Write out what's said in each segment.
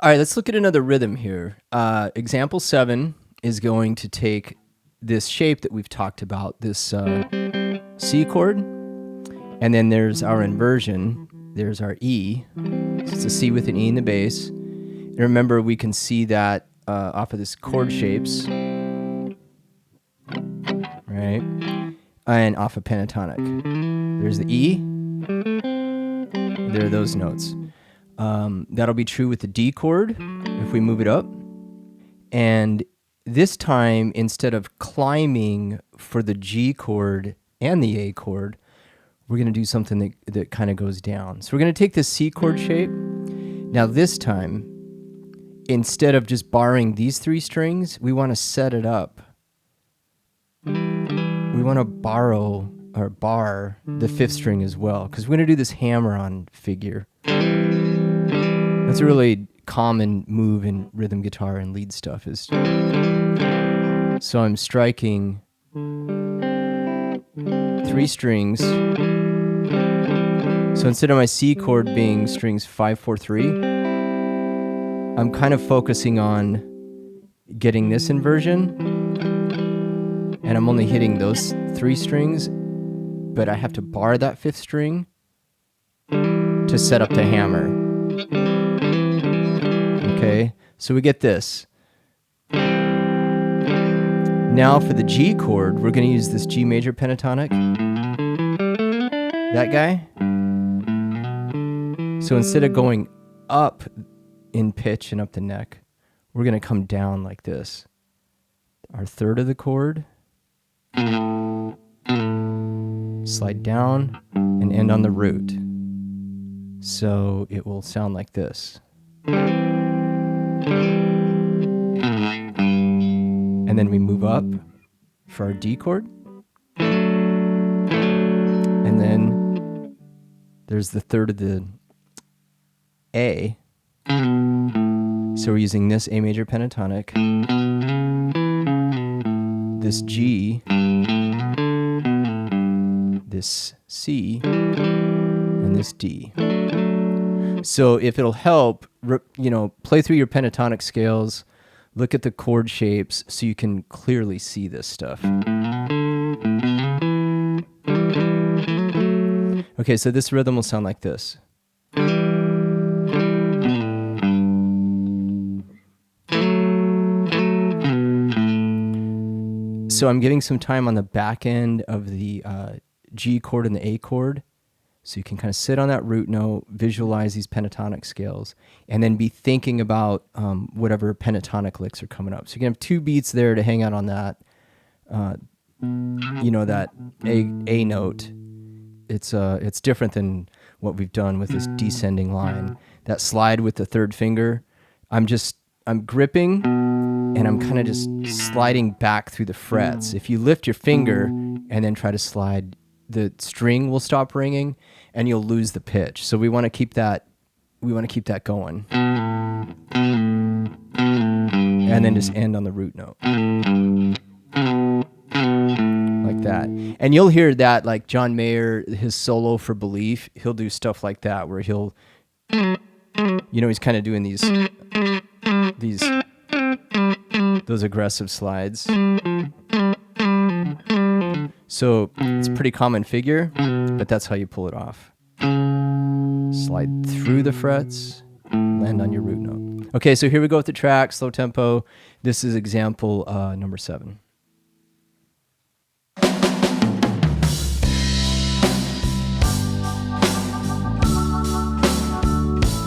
All right, let's look at another rhythm here. Example 7 is going to take this shape that we've talked about, this C chord, and then there's our inversion. There's our E. So it's a C with an E in the bass. And remember, we can see that off of this chord shapes, right? And off of pentatonic. There's the E. There are those notes. That'll be true with the D chord if we move it up. And this time, instead of climbing for the G chord and the A chord, we're going to do something that kind of goes down. So we're going to take this C chord shape. Now this time, instead of just barring these 3 strings, we want to set it up. We want to bar the 5th string as well, because we're going to do this hammer-on figure. That's a really common move in rhythm guitar and lead stuff. So I'm striking 3 strings. So instead of my C chord being strings 5, 4, 3, I'm kind of focusing on getting this inversion, and I'm only hitting those 3 strings, but I have to bar that 5th string to set up the hammer. Okay, so we get this. Now for the G chord, we're going to use this G major pentatonic. That guy. So instead of going up in pitch and up the neck, we're going to come down like this. Our 3rd of the chord. Slide down and end on the root. So it will sound like this. And then we move up for our D chord. And then there's the 3rd of the A. So we're using this A major pentatonic, this G, this C, and this D. So if it'll help, play through your pentatonic scales, look at the chord shapes so you can clearly see this stuff. Okay, so this rhythm will sound like this. So I'm giving some time on the back end of the G chord and the A chord. So you can kind of sit on that root note, visualize these pentatonic scales, and then be thinking about whatever pentatonic licks are coming up. So you can have 2 beats there to hang out on that, that A note. It's different than what we've done with this descending line. That slide with the 3rd finger, I'm gripping, and I'm kind of just sliding back through the frets. If you lift your finger and then try to slide, the string will stop ringing and you'll lose the pitch. So we want to keep that going. And then just end on the root note. Like that. And you'll hear that, like John Mayer, his solo for Belief, he'll do stuff like that where he'll, he's kind of doing those aggressive slides. So it's a pretty common figure, but that's how you pull it off. Slide through the frets, land on your root note. Okay, so here we go with the track, slow tempo. This is example number 7.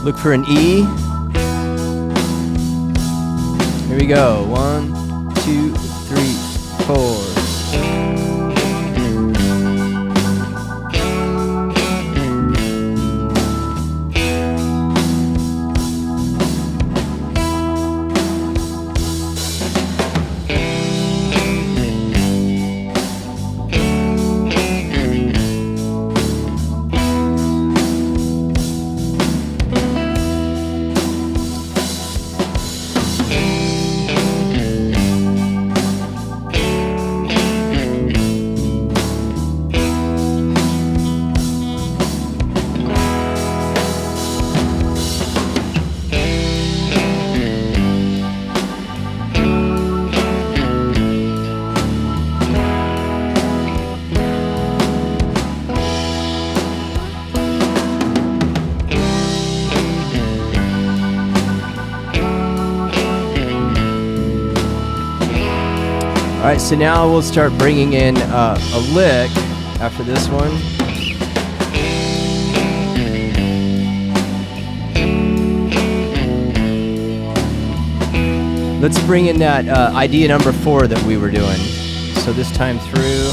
Look for an E. Here we go. 1, 2, 3, 4. All right, so now we'll start bringing in a lick after this one. Let's bring in that idea number 4 that we were doing. So this time through.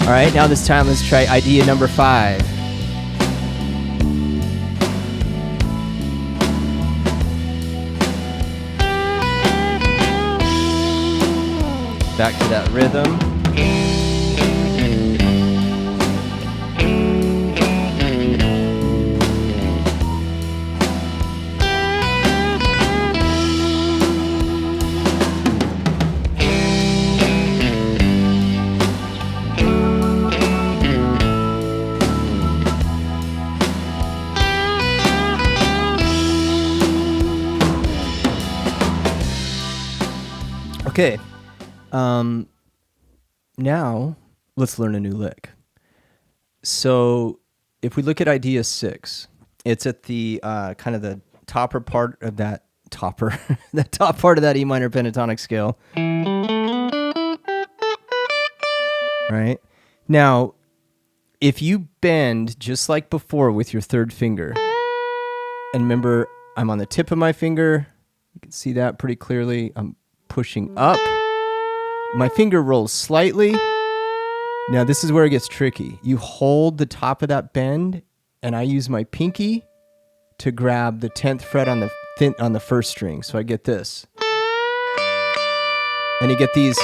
All right, now this time let's try idea number 5. Back to that rhythm. Okay, now let's learn a new lick. So if we look at idea 6, it's at the kind of the topper part of that the top part of that E minor pentatonic scale. Right? Now, if you bend just like before with your third finger, and remember, I'm on the tip of my finger, you can see that pretty clearly. I'm pushing up. My finger rolls slightly. Now this is where it gets tricky. You hold the top of that bend, and I use my pinky to grab the 10th fret on the first string. So I get this. And you get these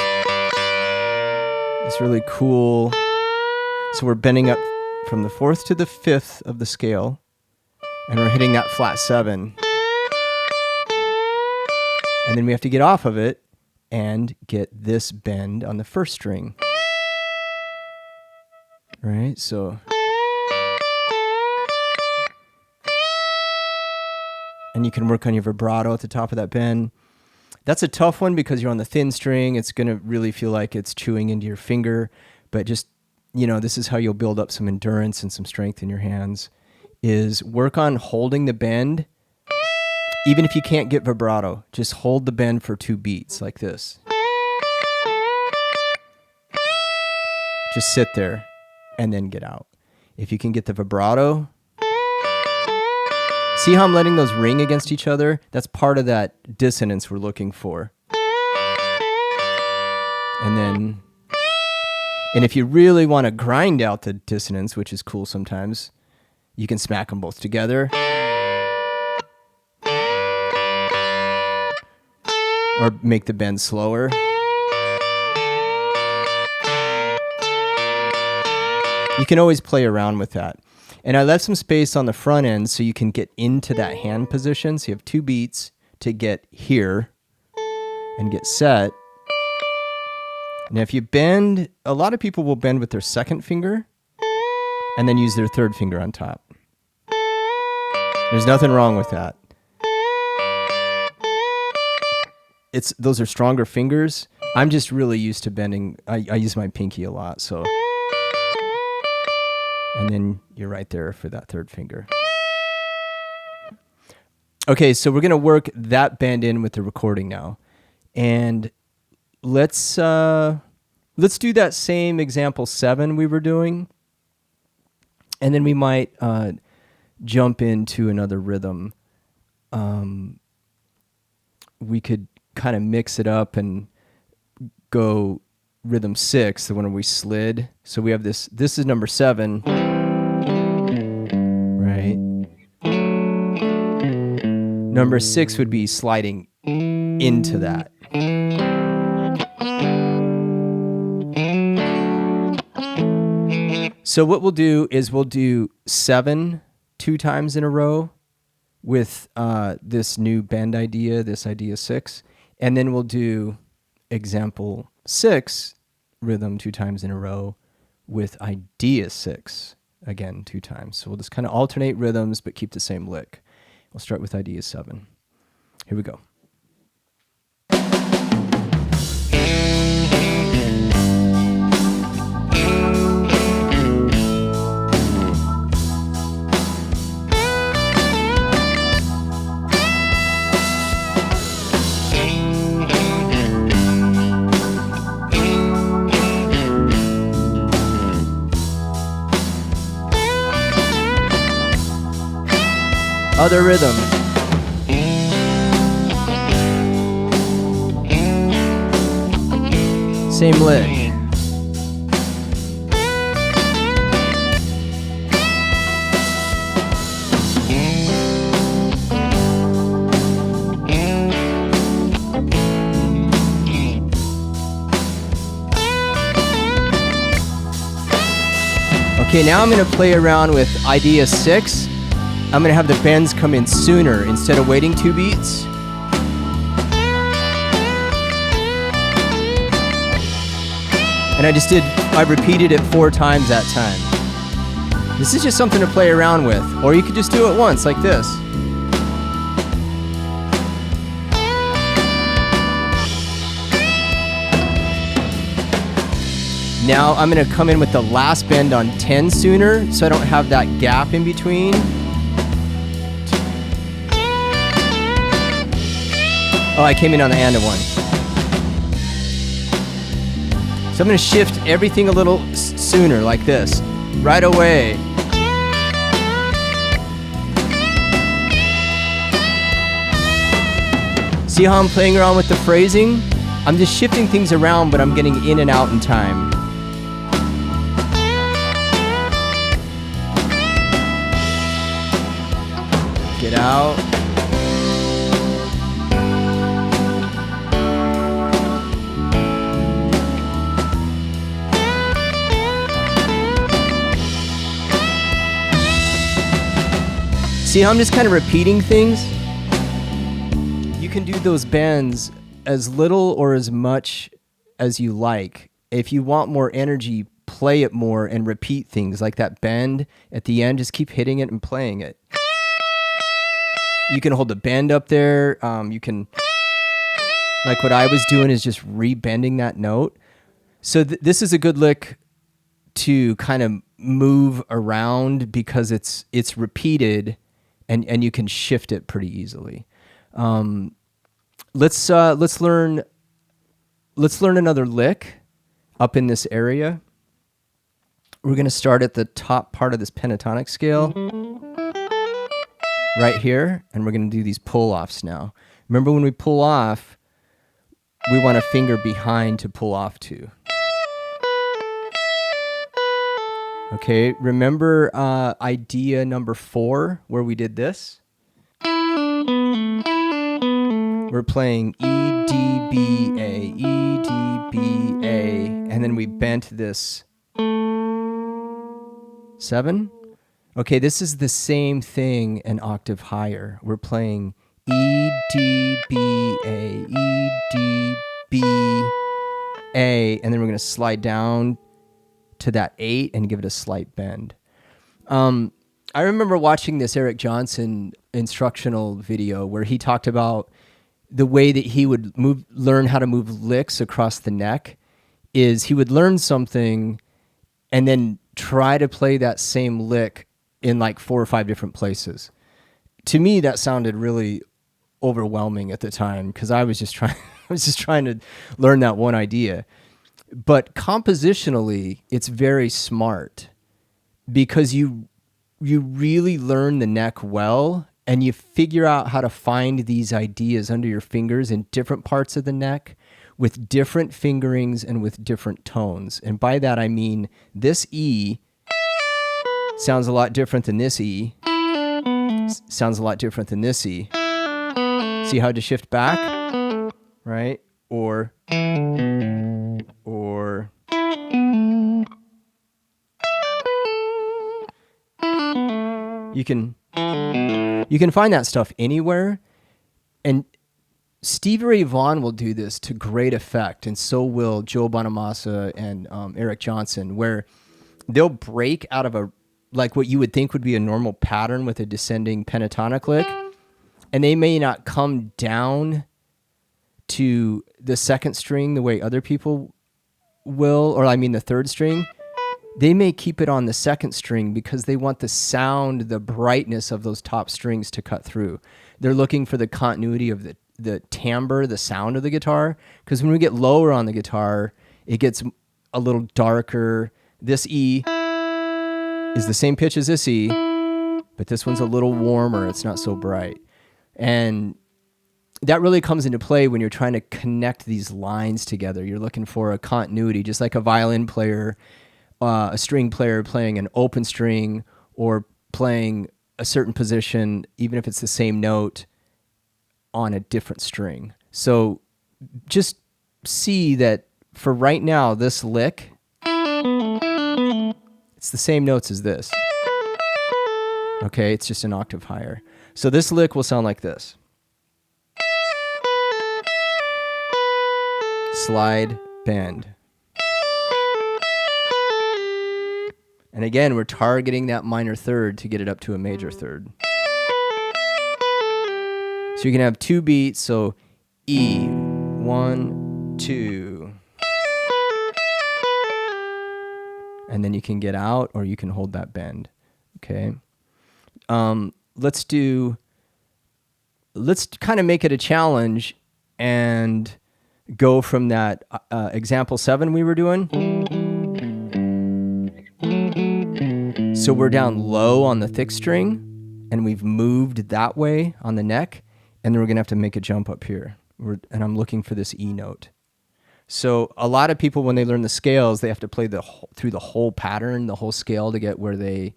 really cool. So we're bending up from the 4th to the 5th of the scale, and we're hitting that flat 7. And then we have to get off of it and get this bend on the first string. Right? So. And you can work on your vibrato at the top of that bend. That's a tough one because you're on the thin string. It's going to really feel like it's chewing into your finger. But just, this is how you'll build up some endurance and some strength in your hands, is work on holding the bend. Even if you can't get vibrato, just hold the bend for 2 beats like this. Just sit there and then get out. If you can get the vibrato, see how I'm letting those ring against each other? That's part of that dissonance we're looking for. And if you really want to grind out the dissonance, which is cool sometimes, you can smack them both together. Or make the bend slower. You can always play around with that. And I left some space on the front end so you can get into that hand position. So you have 2 beats to get here and get set. Now if you bend, a lot of people will bend with their second finger and then use their third finger on top. There's nothing wrong with that. Those are stronger fingers. I'm just really used to bending. I use my pinky a lot, so. And then you're right there for that third finger. Okay, so we're gonna work that bend in with the recording now. And let's do that same example 7 we were doing. And then we might jump into another rhythm. We could kind of mix it up and go rhythm 6, the one where we slid. So we have this is number 7, right? Number 6 would be sliding into that. So what we'll do is we'll do 7 2 times in a row with this new bend idea, this idea 6, and then we'll do example 6 rhythm 2 times in a row with idea 6 again 2 times. So we'll just kind of alternate rhythms but keep the same lick. We'll start with idea 7. Here we go. Other rhythm. Same lick. Okay, now I'm going to play around with idea 6. I'm going to have the bends come in sooner instead of waiting 2 beats. And I repeated it 4 times that time. This is just something to play around with, or you could just do it once like this. Now I'm going to come in with the last bend on 10 sooner, so I don't have that gap in between. Oh, I came in on the end of 1. So I'm going to shift everything a little sooner, like this, right away. See how I'm playing around with the phrasing? I'm just shifting things around, but I'm getting in and out in time. Get out. See how I'm just kind of repeating things? You can do those bends as little or as much as you like. If you want more energy, play it more and repeat things like that bend at the end. Just keep hitting it and playing it. You can hold the bend up there. You can, like what I was doing is just re-bending that note. So this is a good lick to kind of move around because it's repeated and you can shift it pretty easily. Let's learn another lick up in this area. We're going to start at the top part of this pentatonic scale right here, and we're going to do these pull-offs now. Remember when we pull off, we want a finger behind to pull off to. Okay, remember idea number 4 where we did this? We're playing E, D, B, A, E, D, B, A, and then we bent this 7. Okay, this is the same thing an octave higher. We're playing E, D, B, A, E, D, B, A, and then we're going to slide down to that 8 and give it a slight bend. I remember watching this Eric Johnson instructional video where he talked about the way that he would learn how to move licks across the neck is he would learn something and then try to play that same lick in like 4 or 5 different places. To me, that sounded really overwhelming at the time because I was just trying to learn that one idea. But compositionally, it's very smart because you really learn the neck well and you figure out how to find these ideas under your fingers in different parts of the neck with different fingerings and with different tones. And by that, I mean this E sounds a lot different than this E. Sounds a lot different than this E. See how to shift back? Right? Or. You can find that stuff anywhere, and Stevie Ray Vaughan will do this to great effect, and so will Joe Bonamassa and Eric Johnson, where they'll break out of like what you would think would be a normal pattern with a descending pentatonic lick, and they may not come down to the second string the way other people will, or I mean the third string. They may keep it on the second string because they want the sound, the brightness of those top strings to cut through. They're looking for the continuity of the timbre, the sound of the guitar, because when we get lower on the guitar, it gets a little darker. This E is the same pitch as this E, but this one's a little warmer. It's not so bright. And that really comes into play when you're trying to connect these lines together. You're looking for a continuity, just like a violin player, a string player playing an open string or playing a certain position, even if it's the same note, on a different string. So just see that for right now, this lick, it's the same notes as this. Okay, it's just an octave higher. So this lick will sound like this. Slide, bend. And again, we're targeting that minor third to get it up to a major third. So you can have 2 beats, so E, 1, 2. And then you can get out, or you can hold that bend, okay? Let's kind of make it a challenge and go from that example 7 we were doing. So we're down low on the thick string, and we've moved that way on the neck, and then we're going to have to make a jump up here. And I'm looking for this E note. So a lot of people, when they learn the scales, they have to play through the whole pattern, the whole scale to get where they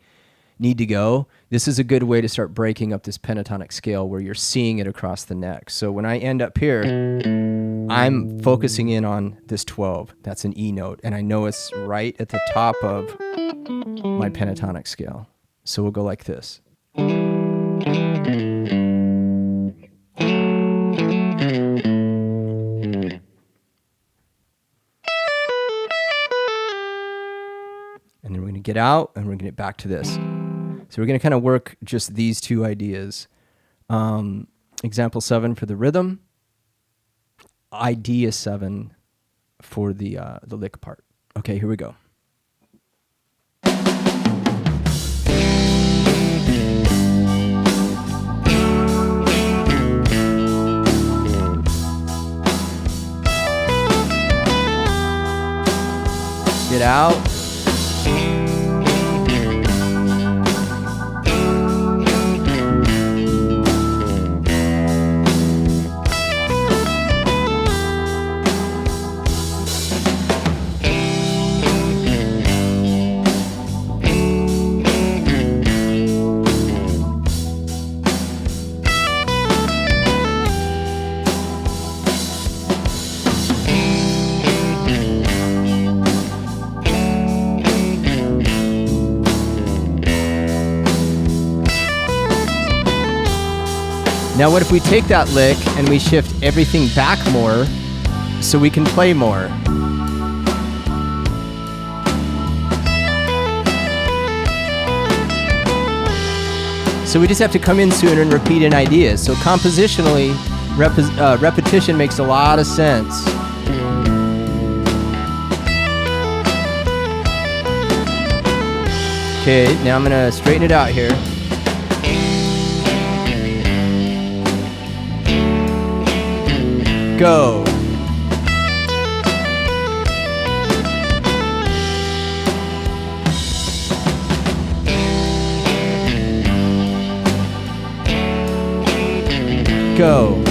need to go. This is a good way to start breaking up this pentatonic scale where you're seeing it across the neck. So when I end up here, I'm focusing in on this 12. That's an E note, and I know it's right at the top of my pentatonic scale. So we'll go like this. And then we're going to get out, and we're going to get back to this. So we're going to kind of work just these two ideas. Example 7 for the rhythm. Idea 7 for the lick part. Okay, here we go. Get out. Now what if we take that lick and we shift everything back more so we can play more? So we just have to come in sooner and repeat an idea. So compositionally, repetition makes a lot of sense. Okay, now I'm gonna straighten it out here. Go. Go.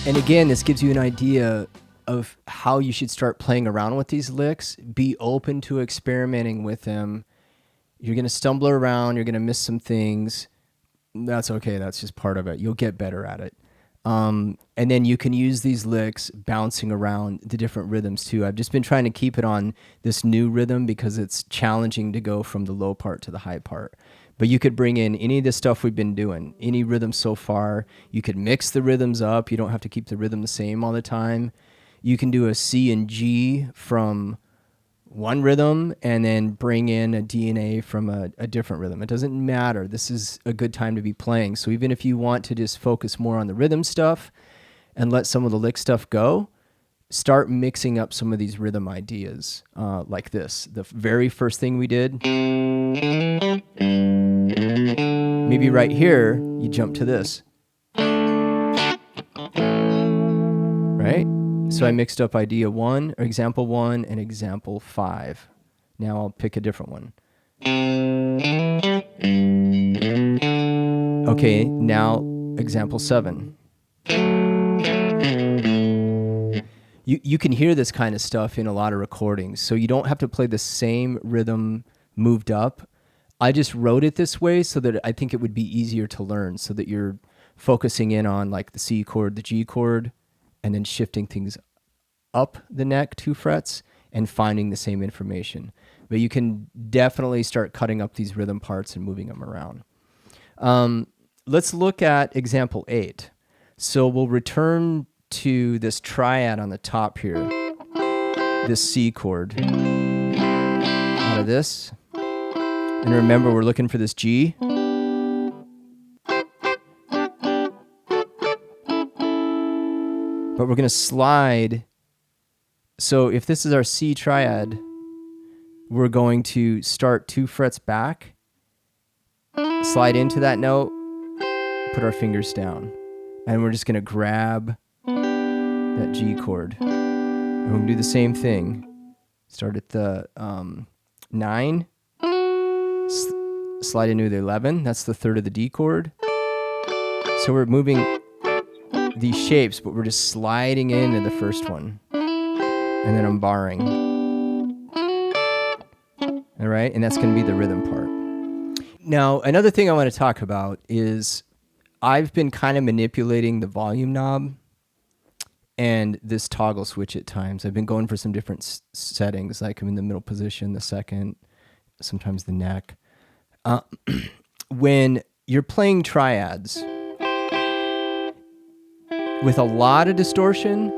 And again, this gives you an idea of how you should start playing around with these licks. Be open to experimenting with them. You're going to stumble around. You're going to miss some things. That's okay. That's just part of it. You'll get better at it. And then you can use these licks bouncing around the different rhythms too. I've just been trying to keep it on this new rhythm because it's challenging to go from the low part to the high part. But you could bring in any of the stuff we've been doing, any rhythm so far. You could mix the rhythms up. You don't have to keep the rhythm the same all the time. You can do a C and G from one rhythm and then bring in a D and A from a different rhythm. It doesn't matter. This is a good time to be playing. So even if you want to just focus more on the rhythm stuff and let some of the lick stuff go, start mixing up some of these rhythm ideas like this. The very first thing we did, maybe right here, you jump to this. Right? So I mixed up idea 1, or example 1, and example 5. Now I'll pick a different one. Okay, now example 7. You can hear this kind of stuff in a lot of recordings, so you don't have to play the same rhythm moved up. I just wrote it this way so that I think it would be easier to learn, so that you're focusing in on like the C chord, the G chord, and then shifting things up the neck 2 frets and finding the same information. But you can definitely start cutting up these rhythm parts and moving them around. Let's look at example 8. So we'll return to this triad on the top here, this C chord out of this. And remember, we're looking for this G. But we're going to slide. So if this is our C triad, we're going to start 2 frets back, slide into that note, put our fingers down, and we're just going to grab that G chord. And we're going to do the same thing. Start at the 9, slide into the 11. That's the 3rd of the D chord. So we're moving these shapes, but we're just sliding into the first one. And then I'm barring. All right? And that's going to be the rhythm part. Now, another thing I want to talk about is I've been kind of manipulating the volume knob and this toggle switch at times. I've been going for some different settings, like I'm in the middle position, the second, sometimes the neck. When you're playing triads with a lot of distortion,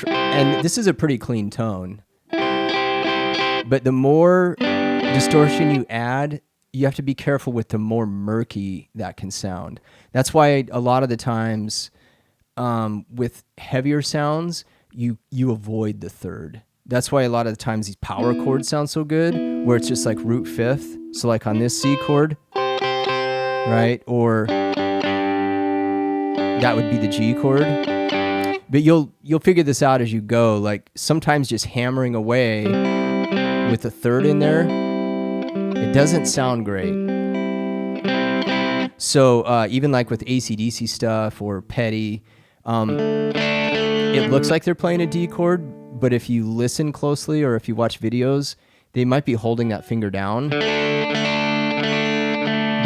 and this is a pretty clean tone, but the more distortion you add, you have to be careful with the more murky that can sound. That's why a lot of the times with heavier sounds, you avoid the 3rd. That's why a lot of the times these power chords sound so good, where it's just like root 5th. So like on this C chord, right? Or that would be the G chord. But you'll figure this out as you go. Like sometimes just hammering away with a 3rd in there, it doesn't sound great. So even like with AC/DC stuff or Petty, it looks like they're playing a D chord, but if you listen closely or if you watch videos, they might be holding that finger down, but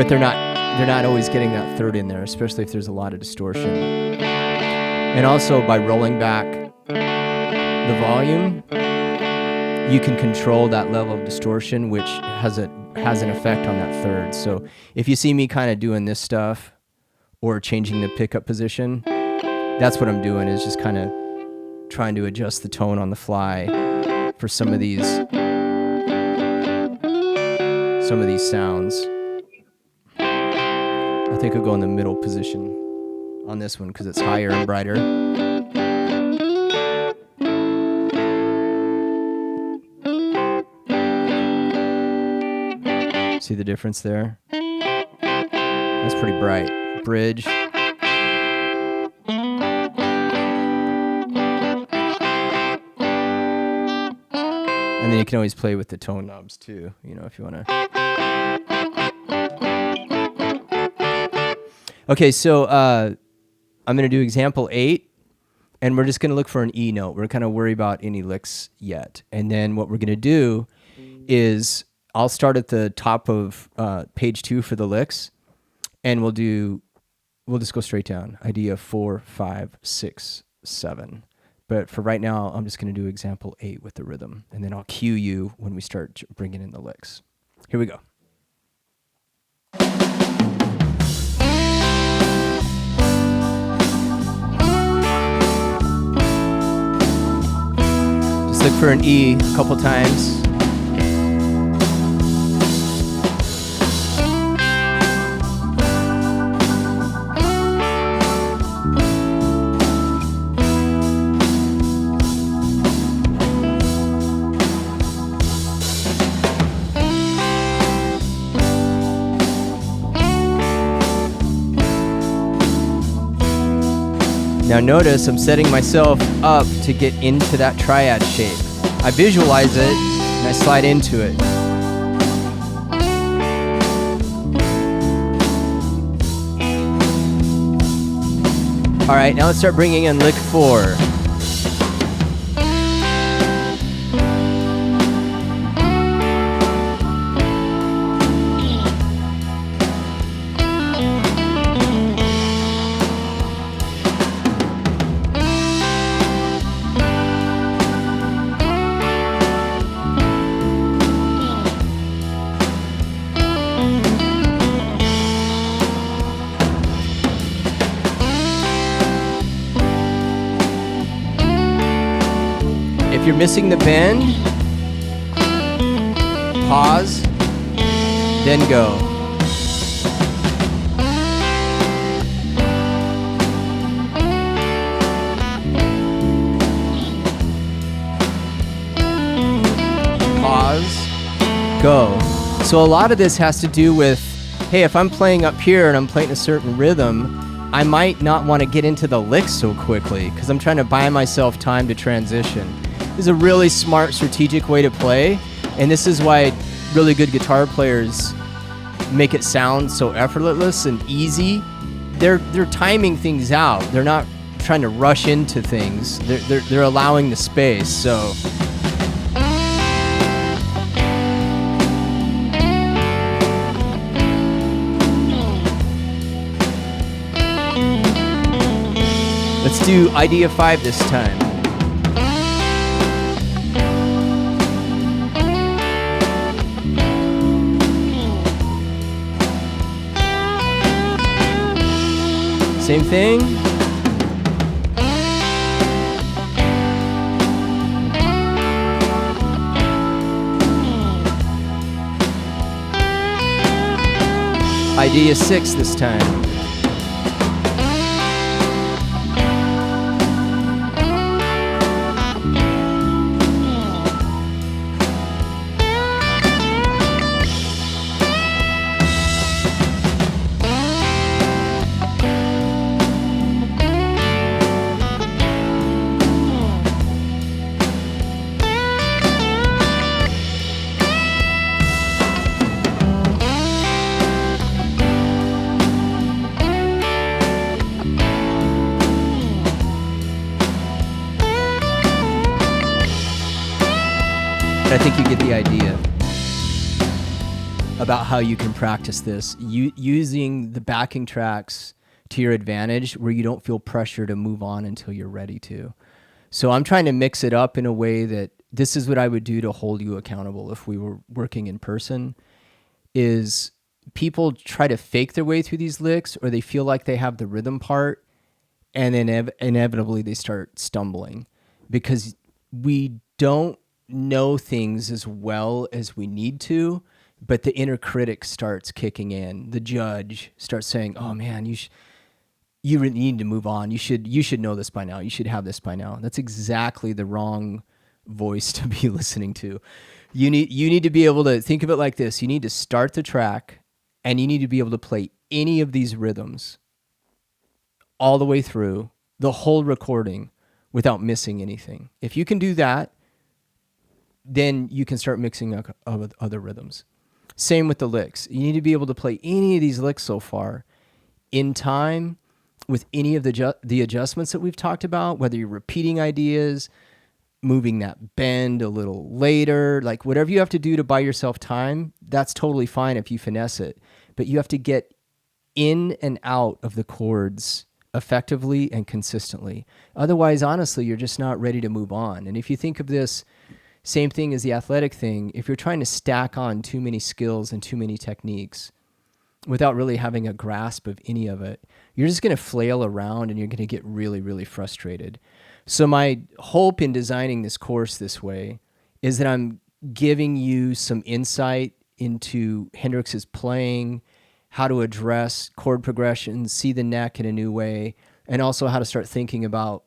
they're not always getting that 3rd in there, especially if there's a lot of distortion. And also by rolling back the volume, you can control that level of distortion, which has an effect on that 3rd. So if you see me kind of doing this stuff or changing the pickup position, that's what I'm doing, is just kind of trying to adjust the tone on the fly for some of these sounds. I think I'll go in the middle position on this one because it's higher and brighter. See the difference there? That's pretty bright. Bridge. And then you can always play with the tone knobs too, if you want to. Okay, so I'm going to do example 8. And we're just going to look for an E note. We're kind of worry about any licks yet. And then what we're going to do is I'll start at the top of page 2 for the licks, and we'll just go straight down. Idea 4, 5, 6, 7. But for right now, I'm just going to do example 8 with the rhythm, and then I'll cue you when we start bringing in the licks. Here we go. Just look for an E a couple times. Now notice I'm setting myself up to get into that triad shape. I visualize it and I slide into it. All right, now let's start bringing in lick 4. If you're missing the bend, pause, then go. Pause, go. So a lot of this has to do with, hey, if I'm playing up here and I'm playing a certain rhythm, I might not want to get into the licks so quickly because I'm trying to buy myself time to transition. This is a really smart, strategic way to play, and this is why really good guitar players make it sound so effortless and easy. They're timing things out. They're not trying to rush into things. They're allowing the space. So let's do idea 5 this time. Same thing. Idea 6 this time. I think you get the idea about how you can practice this. Using the backing tracks to your advantage where you don't feel pressure to move on until you're ready to. So I'm trying to mix it up in a way that this is what I would do to hold you accountable if we were working in person, is people try to fake their way through these licks, or they feel like they have the rhythm part, and then inevitably they start stumbling because we don't know things as well as we need to, but the inner critic starts kicking in. The judge starts saying, "Oh man, you really need to move on. You should know this by now. You should have this by now." That's exactly the wrong voice to be listening to. You need to be able to think of it like this. You need to start the track, and you need to be able to play any of these rhythms all the way through the whole recording without missing anything. If you can do that, then you can start mixing up other rhythms. Same with the licks. You need to be able to play any of these licks so far in time with any of the adjustments that we've talked about, whether you're repeating ideas, moving that bend a little later, like whatever you have to do to buy yourself time, that's totally fine if you finesse it. But you have to get in and out of the chords effectively and consistently. Otherwise, honestly, you're just not ready to move on. And if you think of this same thing as the athletic thing, if you're trying to stack on too many skills and too many techniques without really having a grasp of any of it, you're just going to flail around and you're going to get really, really frustrated. So my hope in designing this course this way is that I'm giving you some insight into Hendrix's playing, how to address chord progressions, see the neck in a new way, and also how to start thinking about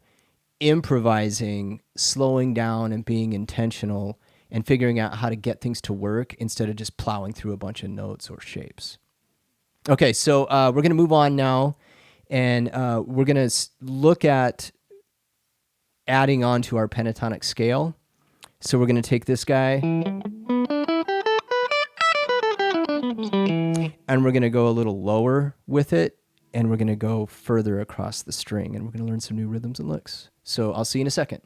improvising, slowing down and being intentional, and figuring out how to get things to work instead of just plowing through a bunch of notes or shapes. Okay, so we're going to move on now, and we're going to look at adding on to our pentatonic scale. So we're going to take this guy, and we're going to go a little lower with it, and we're going to go further across the string, and we're going to learn some new rhythms and licks. So I'll see you in a second.